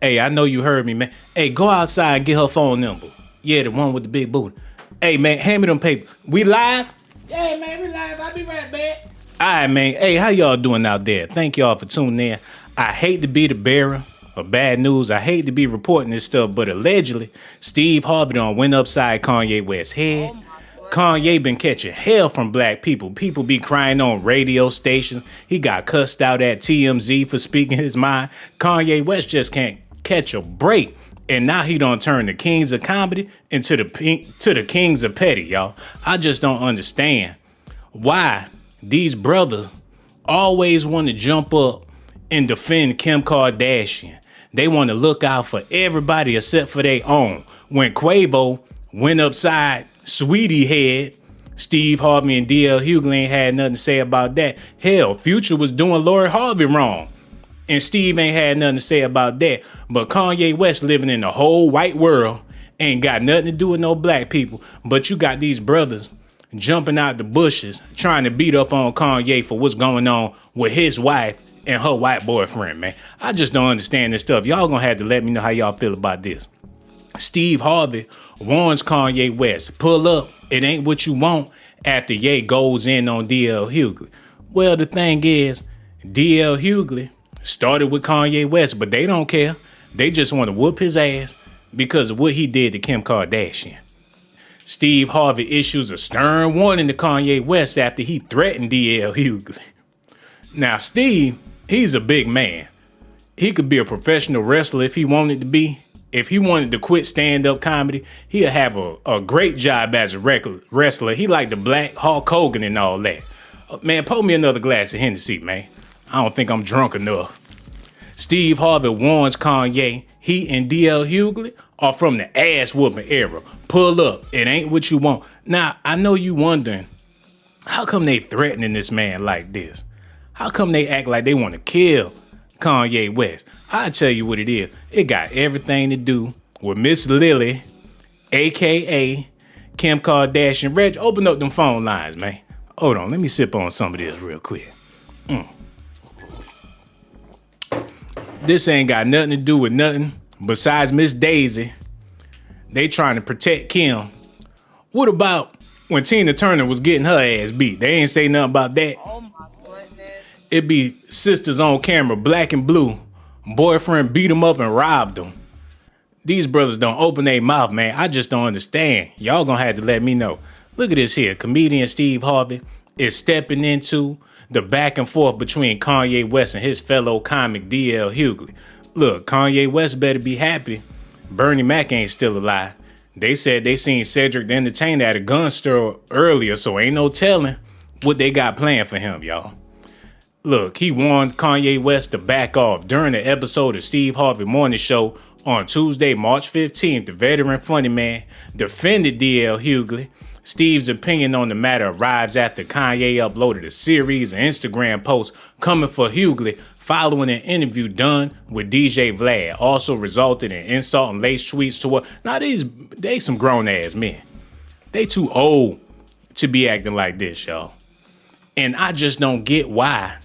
Hey, I know you heard me, man. Hey, go outside and get her phone number. Yeah, the one with the big booty. Hey, man, hand me them papers. We live? Yeah, man, we live. I'll be right back. All right, man. Hey, how y'all doing out there? Thank y'all for tuning in. I hate to be the bearer of bad news. I hate to be reporting this stuff, but allegedly, Steve Harvey done went upside Kanye West's head. Kanye been catching hell from black people. People be crying on radio stations. He got cussed out at TMZ for speaking his mind. Kanye West just can't catch a break. And now he done turn the kings of comedy into the kings of petty, y'all. I just don't understand why these brothers always want to jump up and defend Kim Kardashian. They want to look out for everybody except for their own. When Quavo went upside Sweetie head, Steve Harvey and D.L. Hughley ain't had nothing to say about that. Hell, Future was doing Lori Harvey wrong, and Steve ain't had nothing to say about that. But Kanye West living in the whole white world ain't got nothing to do with no black people. But you got these brothers jumping out the bushes trying to beat up on Kanye for what's going on with his wife and her white boyfriend, man. I just don't understand this stuff. Y'all gonna have to let me know how y'all feel about this. Steve Harvey warns Kanye West, pull up, it ain't what you want, after Ye goes in on D.L. Hughley. Well, the thing is, D.L. Hughley started with Kanye West, but they don't care. They just want to whoop his ass because of what he did to Kim Kardashian. Steve Harvey issues a stern warning to Kanye West after he threatened D.L. Hughley. Now, Steve, he's a big man. He could be a professional wrestler if he wanted to be. If he wanted to quit stand-up comedy, he'll have a great job as a wrestler. He like the Black Hulk Hogan and all that. Man, pour me another glass of Hennessy, man. I don't think I'm drunk enough. Steve Harvey warns Kanye he and D.L. Hughley are from the ass-whooping era. Pull up. It ain't what you want. Now, I know you wondering, how come they threatening this man like this? How come they act like they want to kill Kanye West? I'll tell you what it is. It got everything to do with Miss Lily, a.k.a. Kim Kardashian. Reg, open up them phone lines, man. Hold on, let me sip on some of this real quick. This ain't got nothing to do with nothing besides Miss Daisy. They trying to protect Kim. What about when Tina Turner was getting her ass beat? They ain't say nothing about that. Oh my goodness. It be sisters on camera, black and blue. Boyfriend beat him up and robbed him. These brothers don't open their mouth, man. I just don't understand. Y'all gonna have to let me know. Look at this here. Comedian Steve Harvey is stepping into the back and forth between Kanye West and his fellow comic D.L. Hughley. Look, Kanye West better be happy Bernie Mac ain't still alive. They said they seen Cedric the Entertainer at a gun store earlier, so ain't no telling what they got planned for him, y'all. Look, he warned Kanye West to back off. During the episode of Steve Harvey Morning Show on Tuesday, March 15th, the veteran funny man defended D.L. Hughley. Steve's opinion on the matter arrives after Kanye uploaded a series of Instagram posts coming for Hughley following an interview done with DJ Vlad. Also resulted in insult and lace tweets toward. Now, they some grown-ass men. They too old to be acting like this, y'all. And I just don't get why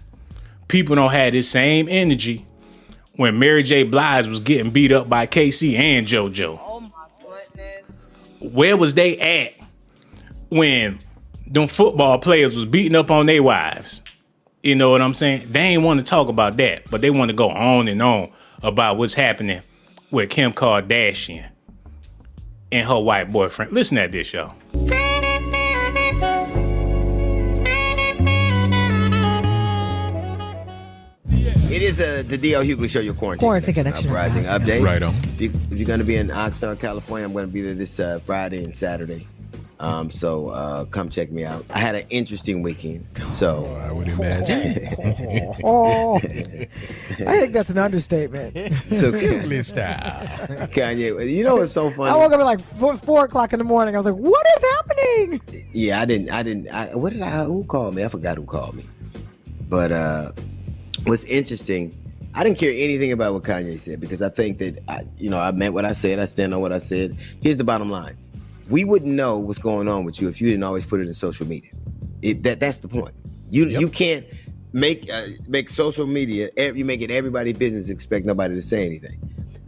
people don't have this same energy when Mary J. Blige was getting beat up by KC and JoJo. Oh my goodness. Where was they at when them football players was beating up on their wives? You know what I'm saying? They ain't want to talk about that, but they want to go on and on about what's happening with Kim Kardashian and her white boyfriend. Listen to this, y'all. It is the D.L. Hughley Show, your quarantine connection. Uprising update. Right on. If you're going to be in Oxnard, California, I'm going to be there this Friday and Saturday. So come check me out. I had an interesting weekend. So I would imagine. I think that's an understatement. So Hughley style. Kanye, you know what's so funny? I woke up at like 4 o'clock in the morning. I was like, "What is happening?" Yeah, who called me? I forgot who called me. But what's interesting, I didn't care anything about what Kanye said because I think that I meant what I said. I stand on what I said. Here's the bottom line. We wouldn't know what's going on with you if you didn't always put it in social media. That's the point. You can't make social media. You make it everybody's business. Expect nobody to say anything.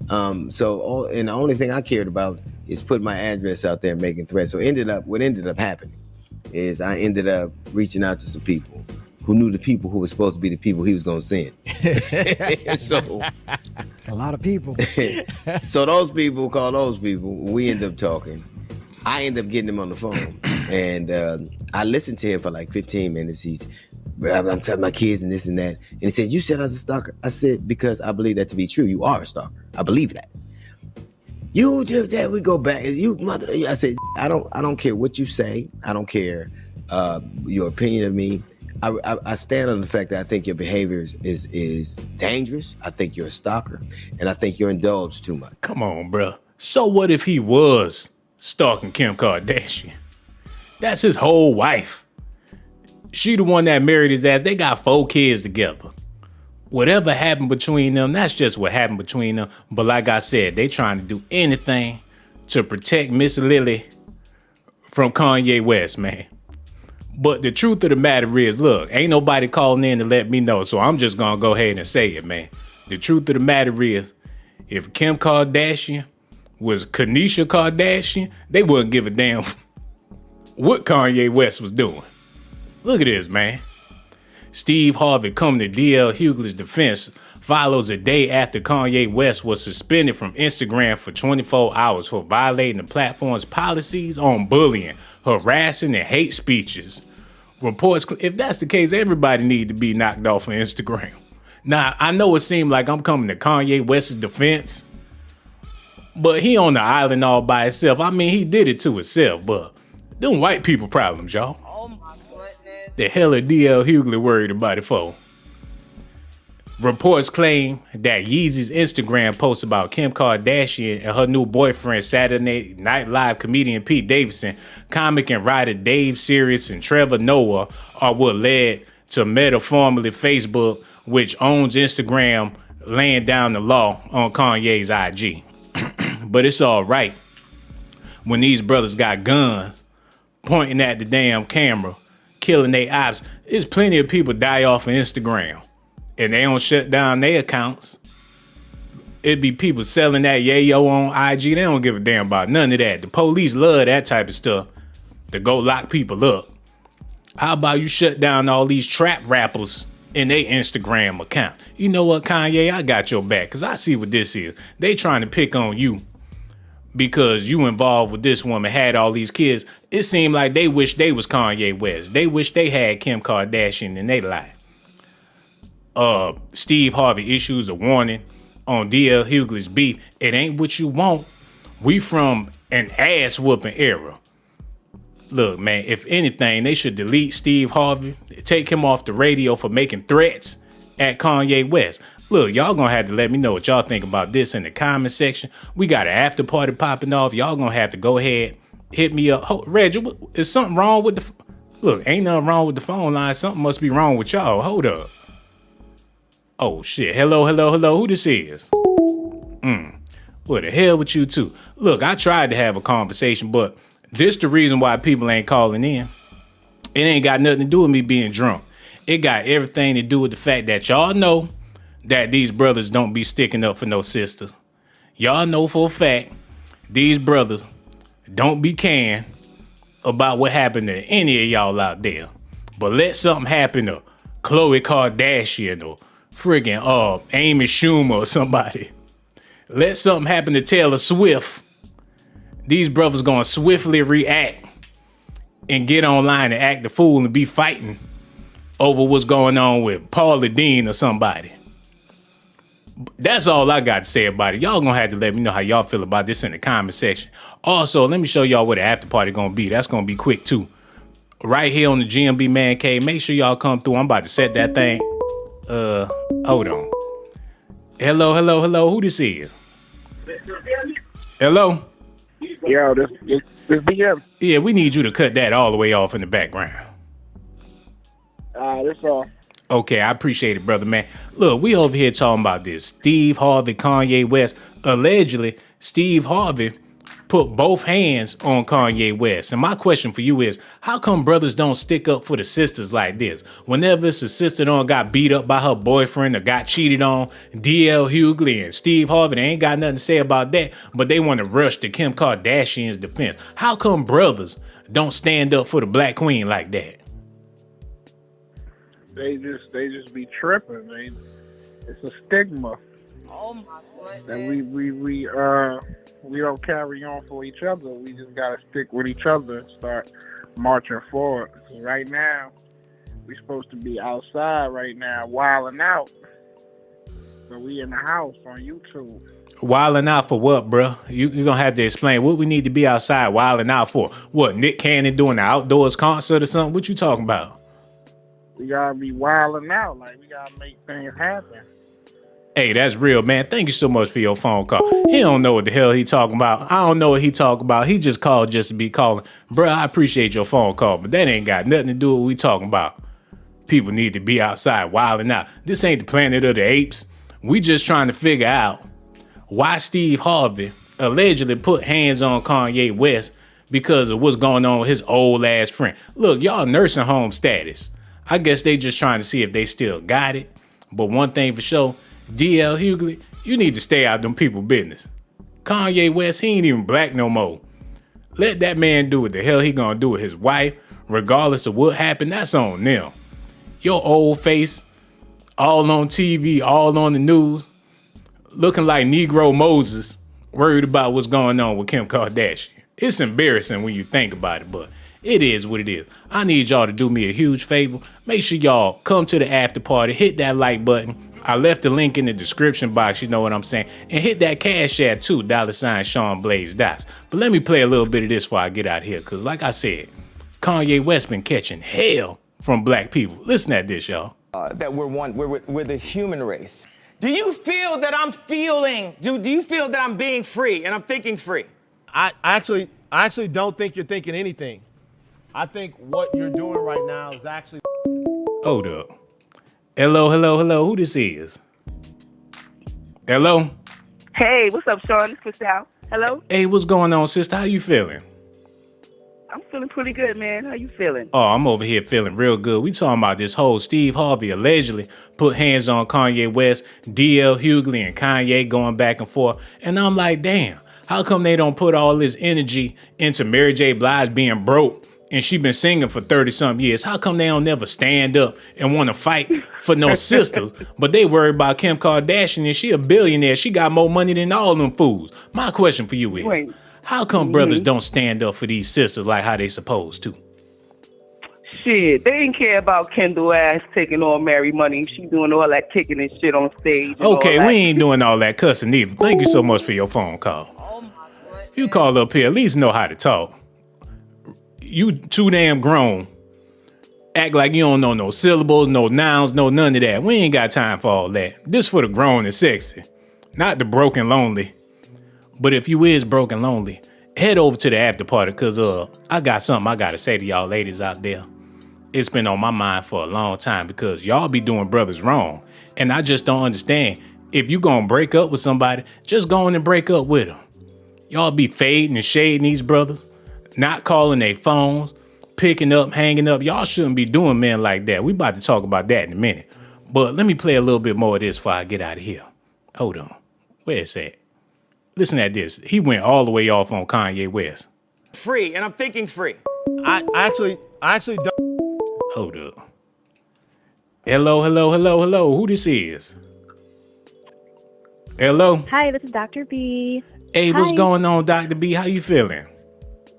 And the only thing I cared about is putting my address out there and making threats. So what ended up happening is I ended up reaching out to some people who knew the people who were supposed to be the people he was going to send. So It's a lot of people. so those people call those people. We end up talking. I end up getting him on the phone, and I listened to him for like 15 minutes. I'm telling my kids and this and that, and he said, "You said I was a stalker." I said, "Because I believe that to be true. You are a stalker. I believe that." You do that. We go back. You mother. I said, "I don't care what you say. I don't care your opinion of me. I stand on the fact that I think your behavior is dangerous. I think you're a stalker, and I think you're indulged too much." Come on, bro. So what if he was stalking Kim Kardashian? That's his whole wife. She the one that married his ass. They got 4 kids together. Whatever happened between them, that's just what happened between them. But like I said, they trying to do anything to protect Miss Lily from Kanye West, man. But the truth of the matter is, look, ain't nobody calling in to let me know, so I'm just gonna go ahead and say it, man. The truth of the matter is, if Kim Kardashian was Kanisha Kardashian, they wouldn't give a damn what Kanye West was doing. Look at this, man. Steve Harvey coming to DL Hughley's defense follows a day after Kanye West was suspended from Instagram for 24 hours for violating the platform's policies on bullying, harassing, and hate speeches. Reports, if that's the case, everybody need to be knocked off of Instagram. Now, I know it seemed like I'm coming to Kanye West's defense, but he on the island all by himself. I mean, he did it to himself, but them white people problems, y'all. Oh my goodness. The hell is DL Hughley worried about it for? Reports claim that Yeezy's Instagram post about Kim Kardashian and her new boyfriend, Saturday Night Live comedian Pete Davison, comic and writer Dave Serious, and Trevor Noah are what led to Meta, formerly Facebook, which owns Instagram, laying down the law on Kanye's IG. But it's all right when these brothers got guns pointing at the damn camera, killing their ops. There's plenty of people die off of Instagram and they don't shut down their accounts. It'd be people selling that yayo on IG. They don't give a damn about none of that. The police love that type of stuff to go lock people up. How about you shut down all these trap rappers in their Instagram account? You know what, Kanye? I got your back, because I see what this is. They trying to pick on you because you involved with this woman, had all these kids. It seemed like they wish they was Kanye West. They wish they had Kim Kardashian in their life. Steve Harvey issues a warning on DL Hughley's beef. It ain't what you want. We from an ass whooping era. Look, man, if anything, they should delete Steve Harvey, take him off the radio for making threats at Kanye West. Look, y'all gonna have to let me know what y'all think about this in the comment section. We got an after party popping off. Y'all gonna have to go ahead, hit me up. Reggie, is something wrong with the... Look, ain't nothing wrong with the phone line. Something must be wrong with y'all. Hold up. Oh, shit. Hello. Who this is? What the hell with you two? Look, I tried to have a conversation, but this the reason why people ain't calling in. It ain't got nothing to do with me being drunk. It got everything to do with the fact that y'all know that these brothers don't be sticking up for no sisters. Y'all know for a fact these brothers don't be caring about what happened to any of y'all out there. But let something happen to Khloe Kardashian or friggin' Amy Schumer or somebody. Let something happen to Taylor Swift. These brothers gonna swiftly react and get online and act the fool and be fighting over what's going on with Paula Dean or somebody. That's all I got to say about it. Y'all gonna have to let me know how y'all feel about this in the comment section. Also, let me show y'all where the after party gonna be. That's gonna be quick too. Right here on the GMB Man Cave. Make sure y'all come through. I'm about to set that thing. Hold on. Hello. Who this is? Hello? Yo, this BM. Yeah, we need you to cut that all the way off in the background. That's all. Okay, I appreciate it, brother, man. Look, we over here talking about this. Steve Harvey, Kanye West. Allegedly, Steve Harvey put both hands on Kanye West. And my question for you is, how come brothers don't stick up for the sisters like this? Whenever it's a sister that got beat up by her boyfriend or got cheated on, D.L. Hughley and Steve Harvey, they ain't got nothing to say about that, but they want to rush to Kim Kardashian's defense. How come brothers don't stand up for the black queen like that? They just be tripping, man. It's a stigma Oh my goodness. that we don't carry on for each other. We just gotta stick with each other and start marching forward. 'Cause right now, we supposed to be outside right now, wilding out. But we in the house on YouTube. Wilding out for what, bro? You're going to have to explain what we need to be outside wilding out for. What, Nick Cannon doing an outdoors concert or something? What you talking about? We gotta be wilding out. Like, we gotta make things happen. Hey, that's real, man. Thank you so much for your phone call. He don't know what the hell he talking about. I don't know what he talking about. He just called just to be calling. Bro, I appreciate your phone call, but that ain't got nothing to do with what we talking about. People need to be outside wilding out. This ain't the Planet of the Apes. We just trying to figure out why Steve Harvey allegedly put hands on Kanye West because of what's going on with his old ass friend. Look, y'all nursing home status. I guess they just trying to see if they still got it. But one thing for sure, D.L. Hughley, you need to stay out them people business. Kanye West, he ain't even black no more. Let that man do what the hell he gonna do with his wife, regardless of what happened. That's on them. Your old face, all on TV, all on the news, looking like Negro Moses, worried about what's going on with Kim Kardashian. It's embarrassing when you think about it, but it is what it is. I need y'all to do me a huge favor. Make sure y'all come to the after party, hit that like button. I left the link in the description box, you know what I'm saying? And hit that Cash App too, $ShawnBlazeDocs. But let me play a little bit of this before I get out of here, because like I said, Kanye West been catching hell from black people. Listen at this, y'all. That we're the human race. Do you feel that I'm feeling, do you feel that I'm being free and I'm thinking free? I actually don't think you're thinking anything. I think what you're doing right now is actually. Hold up. Hello. Who this is? Hello? Hey, what's up, Sean? It's Crystal. Hello? Hey, what's going on, sister? How you feeling? I'm feeling pretty good, man. How you feeling? Oh, I'm over here feeling real good. We talking about this whole Steve Harvey allegedly put hands on Kanye West, D.L. Hughley and Kanye going back and forth. And I'm like, damn, how come they don't put all this energy into Mary J. Blige being broke and she been singing for 30-something years? How come they don't never stand up and want to fight for no sisters, but they worry about Kim Kardashian and she a billionaire. She got more money than all them fools. My question for you is, how come brothers don't stand up for these sisters like how they supposed to? Shit, they didn't care about Kendall ass taking all Mary money. She doing all that kicking and shit on stage. Okay, we ain't doing all that cussing either. Thank you so much for your phone call. Oh my goodness. You call up here, at least know how to talk. You too damn grown. Act like you don't know no syllables, no nouns, no none of that. We ain't got time for all that. This for the grown and sexy, not the broken lonely. But if you is broken lonely, head over to the after party, cause I got something I gotta say to y'all ladies out there. It's been on my mind for a long time because y'all be doing brothers wrong. And I just don't understand. If you gonna break up with somebody, just go on and break up with them. Y'all be fading and shading these brothers, not calling their phones, picking up, hanging up. Y'all shouldn't be doing men like that. We about to talk about that in a minute. But let me play a little bit more of this before I get out of here. Hold on. Where's that? Listen at this. He went all the way off on Kanye West. Free, and I'm thinking free. I actually don't. Hold up. Hello. Who this is? Hello? Hi, this is Dr. B. Hey, what's Hi. going on, Dr. B? How you feeling?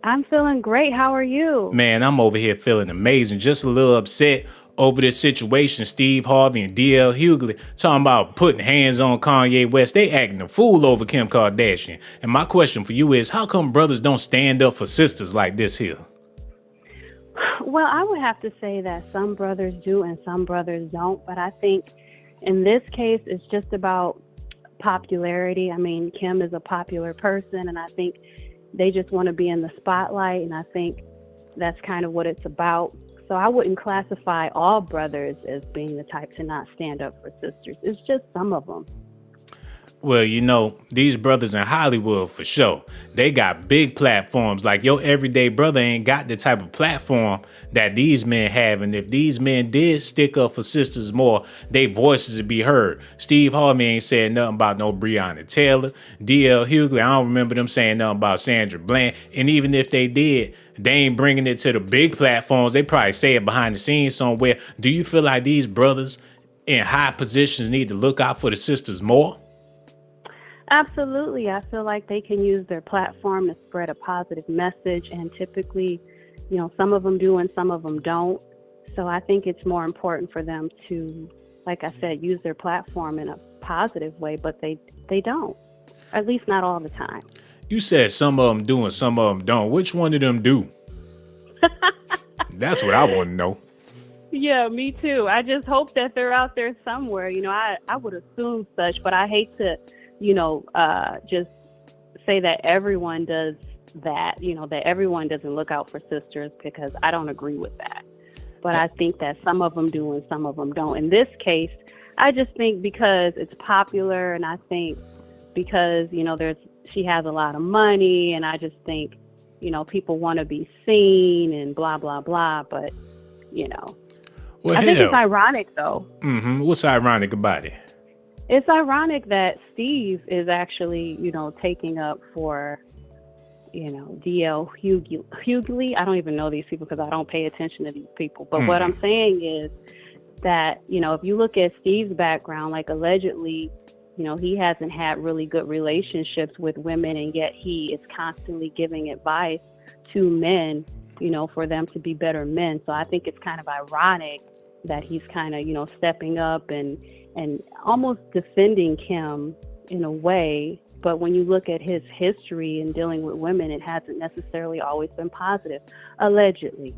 I'm feeling great. How are you? Man, I'm over here feeling amazing. Just a little upset over this situation. Steve Harvey and D.L. Hughley talking about putting hands on Kanye West. They acting a fool over Kim Kardashian. And my question for you is, how come brothers don't stand up for sisters like this here? Well, I would have to say that some brothers do and some brothers don't. But I think in this case, it's just about popularity. I mean, Kim is a popular person, and I think they just want to be in the spotlight. And I think that's kind of what it's about. So I wouldn't classify all brothers as being the type to not stand up for sisters. It's just some of them. Well, you know, these brothers in Hollywood, for sure, they got big platforms. Like your everyday brother ain't got the type of platform that these men have. And if these men did stick up for sisters more, their voices would be heard. Steve Harvey ain't said nothing about no Breonna Taylor. D.L. Hughley, I don't remember them saying nothing about Sandra Bland. And even if they did, they ain't bringing it to the big platforms. They probably say it behind the scenes somewhere. Do you feel like these brothers in high positions need to look out for the sisters more? Absolutely. I feel like they can use their platform to spread a positive message, and typically, you know, some of them do and some of them don't. So I think it's more important for them to, like I said, use their platform in a positive way, but they don't, at least not all the time. You said some of them do and some of them don't. Which one of them do? That's what I want to know. Yeah, me too. I just hope that they're out there somewhere. You know, I would assume such, but I hate to, you know, just say that everyone does that, you know, that everyone doesn't look out for sisters, because I don't agree with that. But I think that some of them do and some of them don't. In this case, I just think because it's popular, and I think because, you know, she has a lot of money, and I just think, you know, people want to be seen and blah, blah, blah. But, you know, well, I think it's ironic, though. Mm-hmm. What's ironic about it? It's ironic that Steve is actually, you know, taking up for, you know, D.L. Hughley. I don't even know these people because I don't pay attention to these people. But what I'm saying is that, you know, if you look at Steve's background, like allegedly, you know, he hasn't had really good relationships with women, and yet he is constantly giving advice to men, you know, for them to be better men. So I think it's kind of ironic that he's kind of, you know, stepping up and almost defending Kim in a way. But when you look at his history in dealing with women, it hasn't necessarily always been positive, allegedly.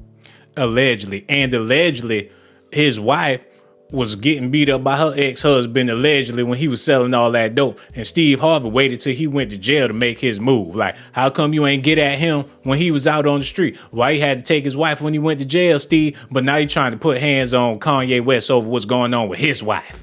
And allegedly, his wife was getting beat up by her ex-husband, allegedly, when he was selling all that dope. And Steve Harvey waited till he went to jail to make his move. Like, how come you ain't get at him when he was out on the street? Why he had to take his wife when he went to jail, Steve? But now you're trying to put hands on Kanye West over what's going on with his wife.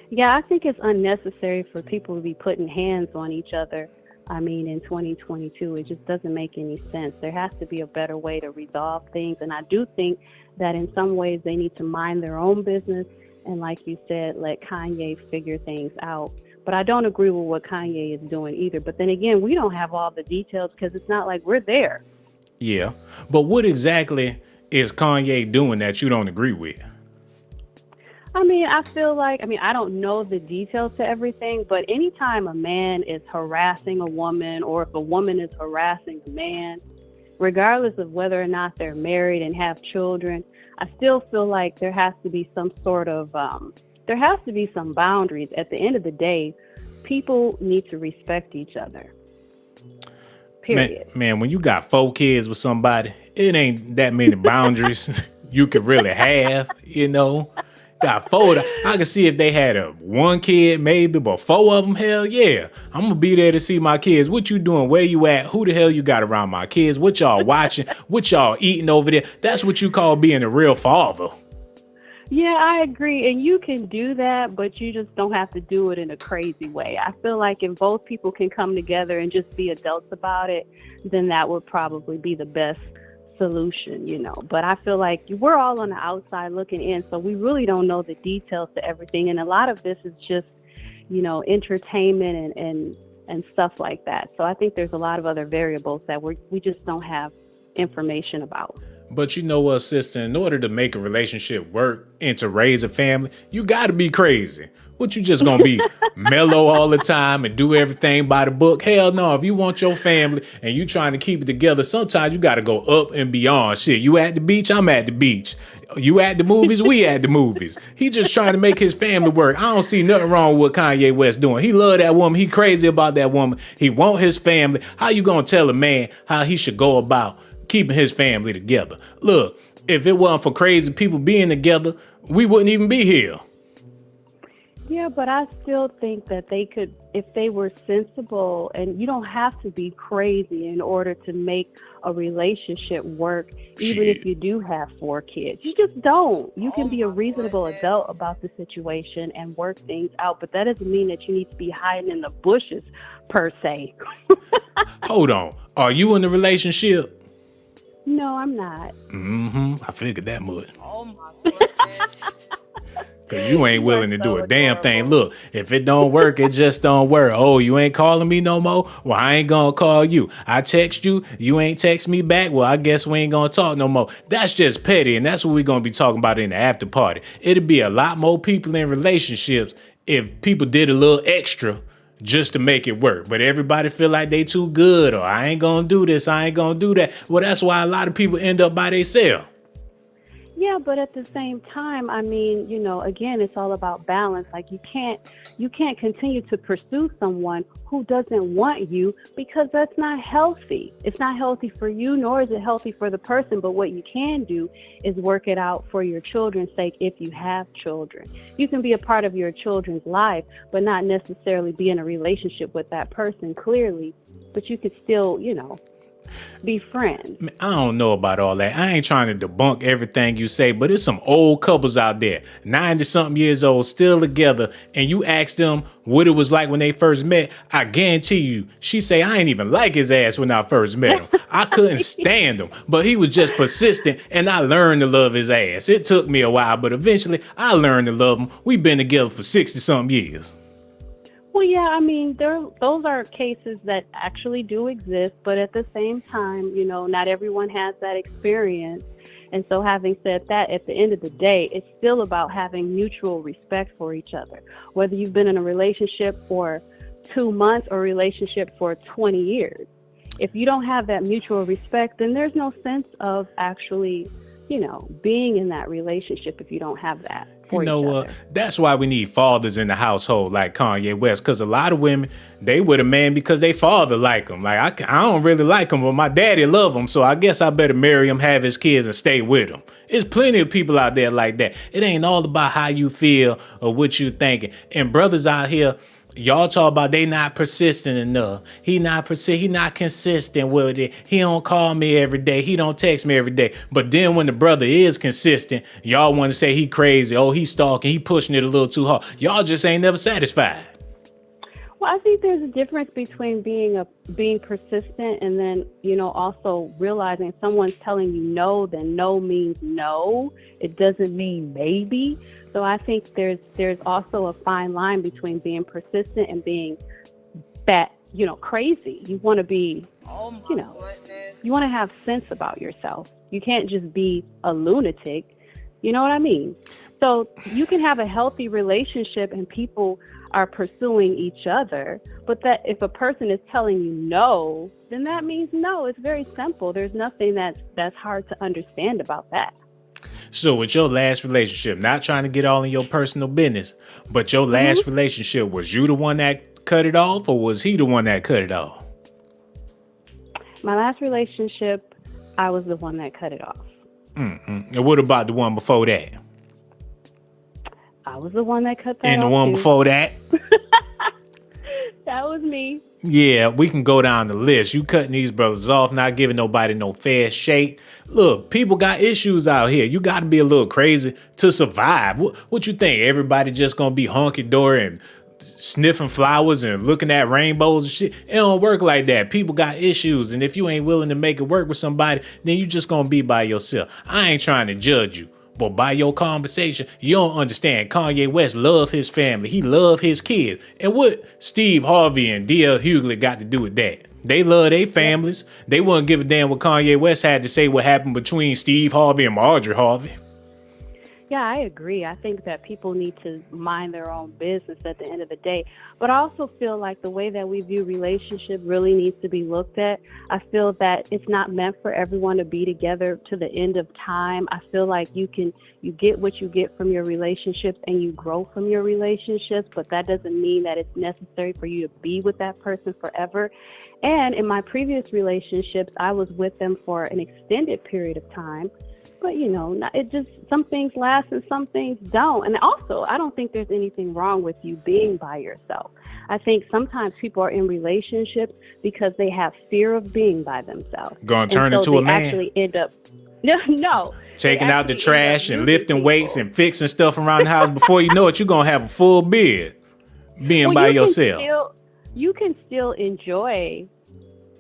Yeah, I think it's unnecessary for people to be putting hands on each other. I mean, in 2022, it just doesn't make any sense. There has to be a better way to resolve things. And I do think that in some ways they need to mind their own business. And like you said, let Kanye figure things out. But I don't agree with what Kanye is doing either. But then again, we don't have all the details because it's not like we're there. Yeah. But what exactly is Kanye doing that you don't agree with? I mean, I feel like, I don't know the details to everything, but anytime a man is harassing a woman, or if a woman is harassing a man, regardless of whether or not they're married and have children, I still feel like there has to be some sort of, there has to be some boundaries. At the end of the day, people need to respect each other. Period. Man, when you got 4 kids with somebody, it ain't that many boundaries you could really have, you know. Got 4. I can see if they had 1 kid, maybe, but 4 of them, hell yeah. I'm gonna be there to see my kids. What you doing? Where you at? Who the hell you got around my kids? What y'all watching? What y'all eating over there? That's what you call being a real father. Yeah, I agree. And you can do that, but you just don't have to do it in a crazy way. I feel like if both people can come together and just be adults about it, then that would probably be the best solution, you know. But I feel like we're all on the outside looking in, so we really don't know the details to everything. And a lot of this is just, you know, entertainment and stuff like that. So I think there's a lot of other variables that we just don't have information about. But you know what, sister, in order to make a relationship work and to raise a family, you got to be crazy. What, you just going to be mellow all the time and do everything by the book? Hell no. If you want your family and you trying to keep it together, sometimes you got to go up and beyond. Shit, you at the beach, I'm at the beach. You at the movies, we at the movies. He just trying to make his family work. I don't see nothing wrong with what Kanye West doing. He love that woman. He crazy about that woman. He want his family. How you going to tell a man how he should go about keeping his family together? Look, if it wasn't for crazy people being together, we wouldn't even be here. Yeah, but I still think that they could, if they were sensible, and you don't have to be crazy in order to make a relationship work, even if you do have 4 kids. You just don't. You can be a reasonable adult about the situation and work things out, but that doesn't mean that you need to be hiding in the bushes, per se. Hold on. Are you in a relationship? No, I'm not. I figured that much. Oh my goodness. Cause you ain't willing to do a damn thing. Look, if it don't work, it just don't work. Oh, you ain't calling me no more? Well, I ain't gonna call you. I text you, you ain't text me back. Well, I guess we ain't gonna talk no more. That's just petty, and that's what we're gonna be talking about in the after party. It'd be a lot more people in relationships if people did a little extra just to make it work. But everybody feel like they too good, or I ain't gonna do this, I ain't gonna do that. Well, that's why a lot of people end up by themselves. Yeah, but at the same time, I mean, again, it's all about balance. Like you can't continue to pursue someone who doesn't want you, because that's not healthy. It's not healthy for you, nor is it healthy for the person. But what you can do is work it out for your children's sake if you have children. You can be a part of your children's life, but not necessarily be in a relationship with that person, clearly. But you could still, be friends. I don't know about all that. I ain't trying to debunk everything you say, but it's some old couples out there, 90-something years old, still together, and you ask them what it was like when they first met. I guarantee you, she say, I ain't even like his ass when I first met him. I couldn't stand him, but he was just persistent, and I learned to love his ass. It took me a while, but eventually I learned to love him. We've been together for 60-something years. Well, yeah, I mean, those are cases that actually do exist, but at the same time, not everyone has that experience. And so having said that, at the end of the day, it's still about having mutual respect for each other. Whether you've been in a relationship for 2 months or a relationship for 20 years. If you don't have that mutual respect, then there's no sense of actually, being in that relationship if you don't have that. You know what? That's why we need fathers in the household like Kanye West, because a lot of women, they with a man because they father like him. Like, I don't really like him, but my daddy love him, so I guess I better marry him, have his kids, and stay with him. There's plenty of people out there like that. It ain't all about how you feel or what you thinking. And brothers out here, y'all talk about they not persistent enough. He not consistent with it. He don't call me every day. He don't text me every day. But then when the brother is consistent, y'all want to say he crazy. Oh, he stalking. He pushing it a little too hard. Y'all just ain't never satisfied. Well, I think there's a difference between being persistent and then, also realizing if someone's telling you no, then no means no. It doesn't mean maybe. So I think there's also a fine line between being persistent and being crazy. You want to be, you want to have sense about yourself. You can't just be a lunatic. You know what I mean? So you can have a healthy relationship and people are pursuing each other, but that if a person is telling you no, then that means no. It's very simple. There's nothing that's hard to understand about that. So with your last relationship, not trying to get all in your personal business, but your last relationship, was you the one that cut it off, or was he the one that cut it off? My last relationship, I was the one that cut it off. And what about the one before that? I was the one that cut that off. And the one before that? That was me. Yeah, we can go down the list. You cutting these brothers off, not giving nobody no fair shake. Look, people got issues out here. You got to be a little crazy to survive. What you think? Everybody just going to be honky-dory and sniffing flowers and looking at rainbows and shit? It don't work like that. People got issues, and if you ain't willing to make it work with somebody, then you just going to be by yourself. I ain't trying to judge you. But by your conversation, you don't understand. Kanye West love his family. He love his kids. And what Steve Harvey and D.L. Hughley got to do with that? They love their families. They wouldn't give a damn what Kanye West had to say what happened between Steve Harvey and Marjorie Harvey. Yeah, I agree. I think that people need to mind their own business at the end of the day. But I also feel like the way that we view relationship really needs to be looked at. I feel that it's not meant for everyone to be together to the end of time. I feel like you get what you get from your relationships and you grow from your relationships, but that doesn't mean that it's necessary for you to be with that person forever. And in my previous relationships, I was with them for an extended period of time. but it just, some things last and some things don't. And also, I don't think there's anything wrong with you being by yourself. I think sometimes people are in relationships because they have fear of being by themselves. Gonna turn into a man. Actually end up no. Taking out the trash and lifting weights and fixing stuff around the house. Before you know it, you're going to have a full beard being by yourself. You can still enjoy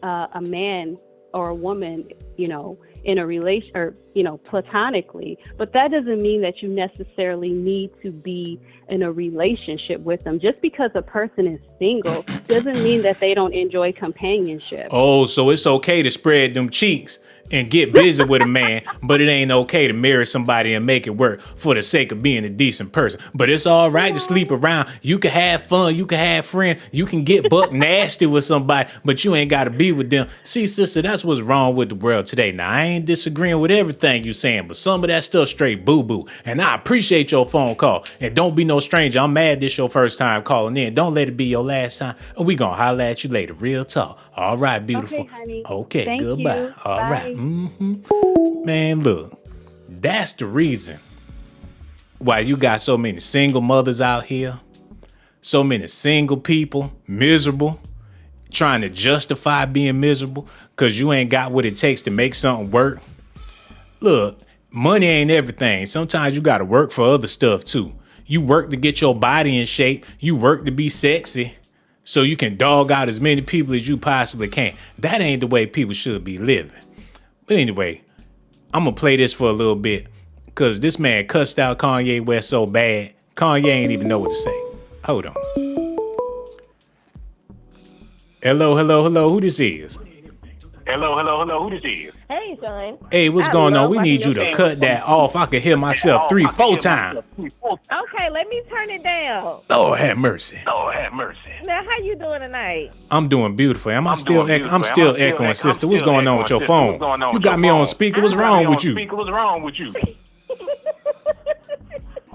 a man or a woman, in a relation or, platonically, but that doesn't mean that you necessarily need to be in a relationship with them. Just because a person is single doesn't mean that they don't enjoy companionship. Oh, so it's okay to spread them cheeks and get busy with a man, but it ain't okay to marry somebody and make it work for the sake of being a decent person. But it's all right to sleep around. You can have fun. You can have friends. You can get buck nasty with somebody, but you ain't got to be with them. See, sister, that's what's wrong with the world today. Now, I ain't disagreeing with everything you saying, but some of that stuff straight boo-boo. And I appreciate your phone call. And don't be no stranger. I'm mad this your first time calling in. Don't let it be your last time. And we gonna holler at you later. Real talk. All right, beautiful. Okay, honey. Okay, Thank goodbye. you. All Bye. right. Man, look, that's the reason why you got so many single mothers out here, so many single people, miserable, trying to justify being miserable because you ain't got what it takes to make something work. Look, money ain't everything. Sometimes you got to work for other stuff too. You work to get your body in shape. You work to be sexy so you can dog out as many people as you possibly can. That ain't the way people should be living. But anyway, I'm going to play this for a little bit because this man cussed out Kanye West so bad, Kanye ain't even know what to say. Hold on. Hello, who this is? Hello, who this is? Hey, son. Hey, what's going on? We need you to cut that off. I can hear myself 3-4 times. Okay, let me turn it down. Lord have mercy. Now, how you doing tonight? I'm doing beautiful. I'm still echoing, sister. What's going on with your phone? You got me on speaker. What's wrong with you?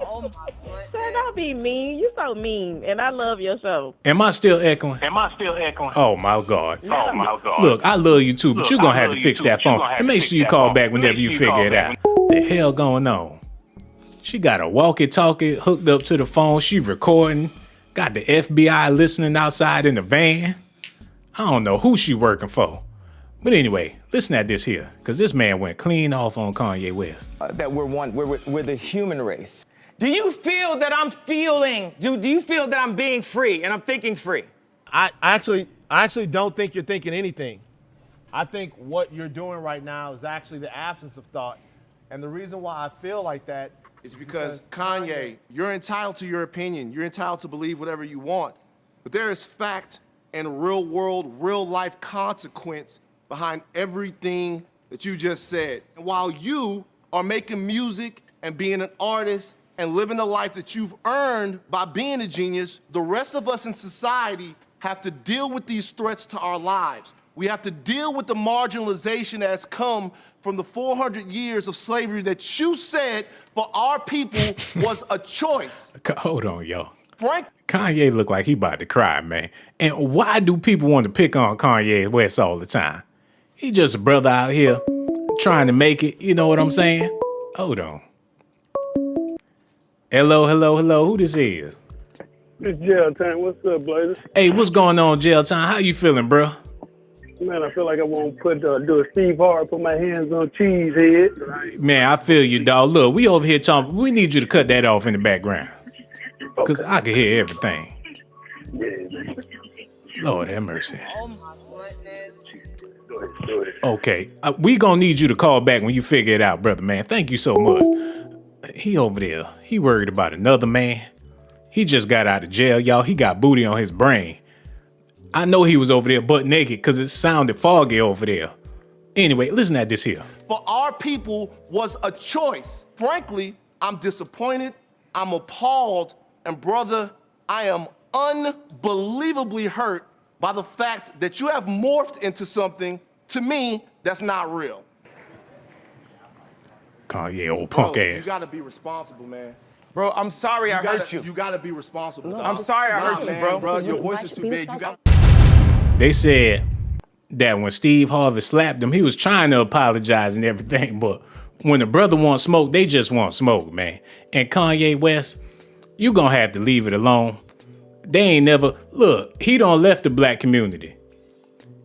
Oh my goodness. Son, don't be mean. You so mean, and I love your show. Am I still echoing? Oh my God. Look, I love you too, but you're going to have to fix that phone. And make sure you call back whenever you figure it out. The hell going on? She got a walkie-talkie hooked up to the phone. She recording. Got the FBI listening outside in the van. I don't know who she working for. But anyway, listen at this here, because this man went clean off on Kanye West. That we're the human race. Do you feel that I'm feeling, do you feel that I'm being free and I'm thinking free? I actually don't think you're thinking anything. I think what you're doing right now is actually the absence of thought. And the reason why I feel like that is because Kanye, you're entitled to your opinion. You're entitled to believe whatever you want. But there is fact and real world, real life consequence behind everything that you just said. And while you are making music and being an artist and living the life that you've earned by being a genius, the rest of us in society have to deal with these threats to our lives. We have to deal with the marginalization that has come from the 400 years of slavery that you said for our people was a choice. Hold on, y'all. Frank? Kanye look like he about to cry, man. And why do people want to pick on Kanye West all the time? He just a brother out here trying to make it, you know what I'm saying? Hold on. Hello, who this is? It's Jail Time. What's up, Blazer? Hey, what's going on, Jail Time? How you feeling, bro? Man, I feel like I want to do a Steve Harvey, put my hands on cheese head. Man, I feel you, dog. Look, we over here talking. We need you to cut that off in the background. Because I can hear everything. Yeah. Lord have mercy. Oh my goodness. Okay, we gonna need you to call back when you figure it out, brother, man. Thank you so much. He over there. He worried about another man. He just got out of jail, y'all. He got booty on his brain. I know he was over there butt naked because it sounded foggy over there. Anyway, listen at this here. For our people was a choice. Frankly, I'm disappointed, I'm appalled, and brother, I am unbelievably hurt by the fact that you have morphed into something, to me, that's not real. Kanye, old punk Bro, ass. You gotta be responsible, man. Bro, I'm sorry I hurt you. You gotta be responsible, dog. I'm sorry I hurt you, man, bro. Your voice is too big. You got. They said that when Steve Harvey slapped him, he was trying to apologize and everything, but When a brother wants smoke, they just want smoke, man. And Kanye West, you gonna have to leave it alone. They ain't never, look, he done left the black community.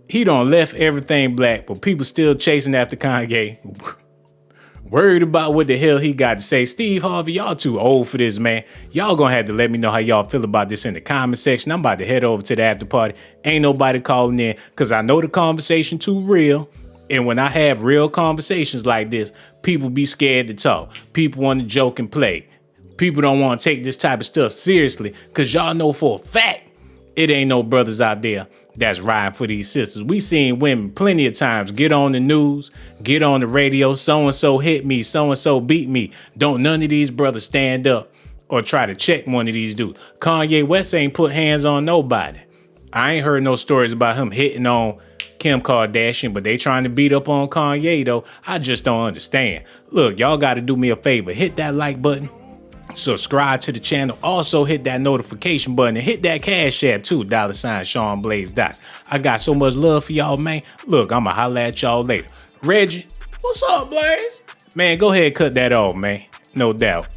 He done left everything black, but people still chasing after Kanye. Worried about what the hell he got to say. Steve Harvey, y'all too old for this, man. Y'all gonna have to let me know how y'all feel about this in the comment section. I'm about to head over to the after party. Ain't nobody calling in because I know the conversation too real. And when I have real conversations like this, people be scared to talk. People want to joke and play. People don't want to take this type of stuff seriously because y'all know for a fact it ain't no brothers out there that's riding for these sisters. We seen women plenty of times get on the news, get on the radio, so-and-so hit me, so-and-so beat me. Don't none of these brothers stand up or try to check one of these dudes. Kanye West ain't put hands on nobody. I ain't heard no stories about him hitting on Kim Kardashian, but they trying to beat up on Kanye though. I just don't understand. Look, y'all got to do me a favor. Hit that like button. Subscribe to the channel. Also hit that notification button and hit that cash app too. $ShawnBlazeDocs. I got so much love for y'all, man. Look, I'ma holla at y'all later. Reggie, what's up, Blaze? Man, go ahead and cut that off, man. No doubt.